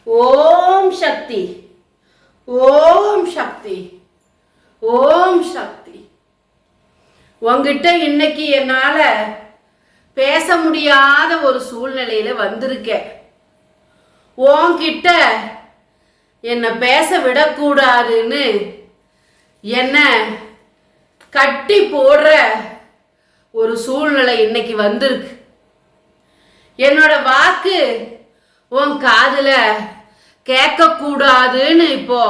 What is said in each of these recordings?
ஓம் சக்தி, ஓம் சக்தி, ஓம் சக்தி. உங்ககிட்ட இன்னைக்கு என்னால பேச முடியாத ஒரு சூழ்நிலையில வந்திருக்கேன். உன்கிட்ட என்னை பேச விடக்கூடாதுன்னு என்ன கட்டி போடுற ஒரு சூழ்நிலை இன்னைக்கு வந்திருக்கு. என்னோட வாக்கு உன் காதுல கேட்கக்கூடாதுன்னு இப்போ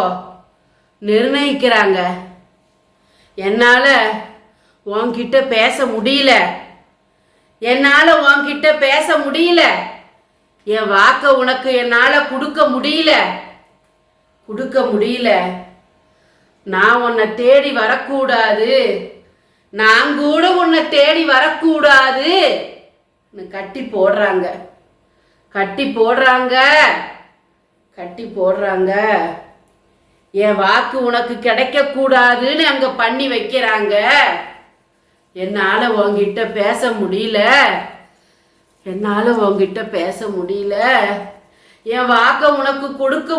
நிர்ணயிக்கிறாங்க. என்னால உன்கிட்ட பேச முடியல, என்னால உன்கிட்ட பேச முடியல. என் வாக்க உனக்கு என்னால கொடுக்க முடியல. நான் உன்னை தேடி வரக்கூடாது, நான் கூட உன்னை தேடி வரக்கூடாது கட்டி போடுறாங்க. என் வாக்கு உனக்கு கிடைக்க கூடாதுன்னு அங்க பண்ணி வைக்கிறாங்க. என்னால உன்கிட்ட பேச முடியல, என் வாக்க உனக்கு கொடுக்க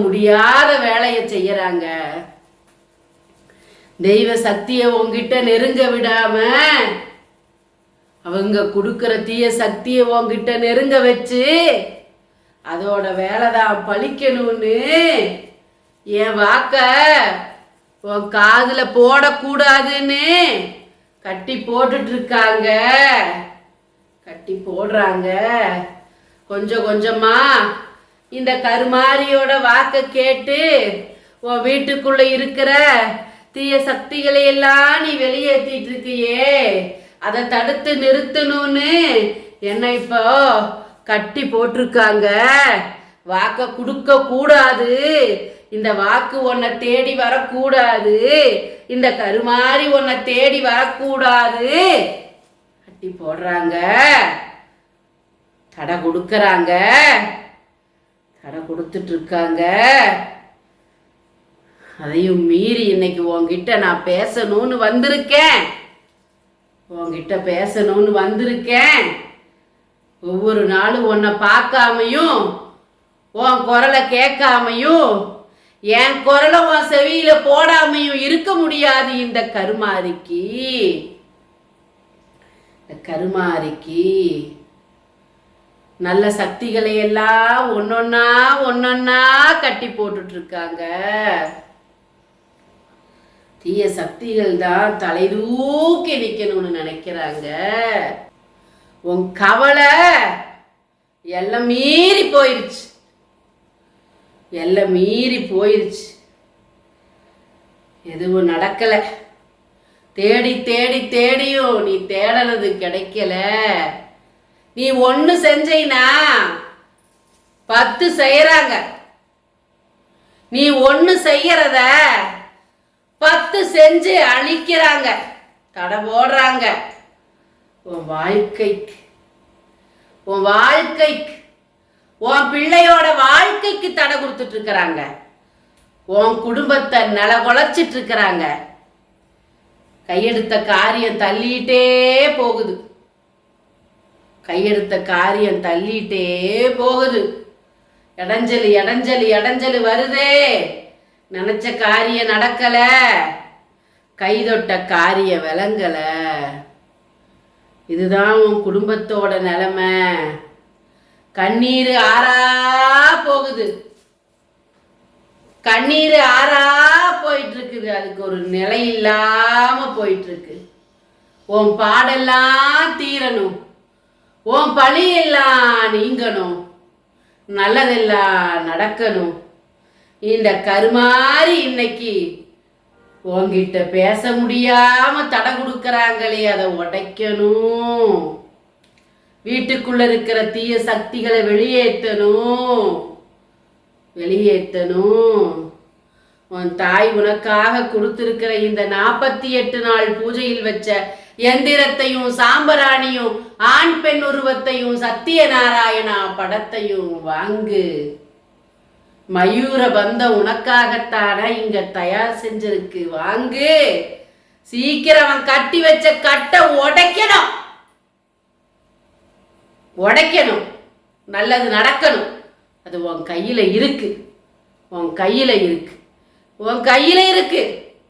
முடியாத வேலையை செய்யறாங்க. தெய்வ சக்தியை உன்கிட்ட நெருங்க விடாம அவங்க கொடுக்கிற தீய சக்தியை உன்கிட்ட நெருங்க வச்சு அதோட வேலைதான் பழிக்கணும்னு என் வாக்க உன் காதுல போடக்கூடாதுன்னு கட்டி போடுறாங்க. கொஞ்சம் கொஞ்சமா இந்த கருமாரியோட வாக்க கேட்டு உன் வீட்டுக்குள்ள இருக்கிற தீய சக்திகளை எல்லாம் நீ வெளியேற்றிட்டு இருக்கியே, அதை தடுத்து நிறுத்தணும்னு என்னை இப்போ கட்டி போட்டிருக்காங்க. வாக்க கொடுக்க கூடாது, இந்த வாக்கு உன்னை தேடி வரக்கூடாது, இந்த கருமாறி உன்னை தேடி வரக்கூடாது கட்டி போடுறாங்க. தடை கொடுத்துட்டு இருக்காங்க. அதையும் மீறி இன்னைக்கு உன்கிட்ட நான் பேசணும்னு வந்திருக்கேன். ஒவ்வொரு நாளும் உன்னை பார்க்காமையும் உன் குரலை கேட்காமையும் என் குரலை உன் செவியில போடாமையும் இருக்க முடியாது. இந்த கருமாரிக்கு நல்ல சக்திகளை எல்லாம் ஒன்னொன்னா கட்டி போட்டுட்டு இருக்காங்க. தீய சக்திகள் தான் தலை தூக்கி நிக்கணும்னு நினைக்கிறாங்க. உன் கவலை எல்லாம் மீறி போயிருச்சு. எதுவும் நடக்கல. தேடியும் நீ தேடனது கிடைக்கல. நீ ஒண்ணு செஞ்சீனா 10 செய்யறாங்க. நீ ஒண்ணு செய்யறத 10 செஞ்சு அழிக்கிறாங்க, தடை போடுறாங்க. உன் வாழ்க்கைக்கு உன் பிள்ளையோட வாழ்க்கைக்கு தடை கொடுத்துட்டு இருக்கிறாங்க. உன் குடும்பத்தை நிலகுலைச்சிட்டு இருக்கிறாங்க. கையெடுத்த காரியம் தள்ளிட்டே போகுது. இடைஞ்சலி வருதே. நினைச்ச காரியம் நடக்கல, கைதொட்ட காரியம் விளங்கல. இதுதான் உன் குடும்பத்தோட நிலைமை. கண்ணீர் ஆறா போயிட்டு இருக்குது. அதுக்கு ஒரு நிலை இல்லாம போயிட்டு இருக்கு. உன் பாடெல்லாம் தீரணும், உன் பழி எல்லாம் நீங்கணும், நல்லதெல்லாம் நடக்கணும். இந்த கருமாறி இன்னைக்கு உன்கிட்ட பேச முடியாம தடை கொடுக்கறாங்களே, அதை உடைக்கணும். வீட்டுக்குள்ள இருக்கிற தீய சக்திகளை வெளியேற்றணும். உன் தாய் உனக்காக கொடுத்திருக்கிற இந்த 48 நாள் பூஜையில் வச்ச எந்திரத்தையும் சாம்பராணியும் ஆண் பெண் உருவத்தையும் சத்தியநாராயணா படத்தையும் வாங்கு. மயூர பந்தம் உனக்காகத்தான இங்க தயார் செஞ்சிருக்கு, வாங்கு. சீக்கிரம் அவன் கட்டி வச்ச கட்டை உடைக்கணும். உடைக்கணும், நல்லது நடக்கணும். அது உன் கையில் இருக்கு, உன் கையில் இருக்கு, உன் கையில் இருக்கு,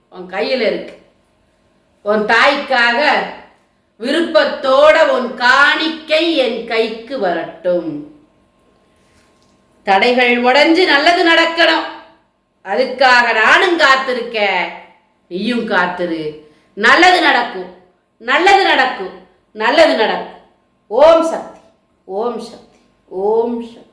உன் கையில் இருக்கு. உன் தாய்க்காக விருப்பத்தோட உன் காணிக்கை என் கைக்கு வரட்டும். தடைகள் உடைஞ்சு நல்லது நடக்கணும். அதுக்காக நானும் காத்திருக்க, நீயும் காத்திரு. நல்லது நடக்கும், நல்லது நடக்கும், நல்லது நடக்கும். ஓம் சக்தி, ஓம் சக்தி, ஓம் சக்தி.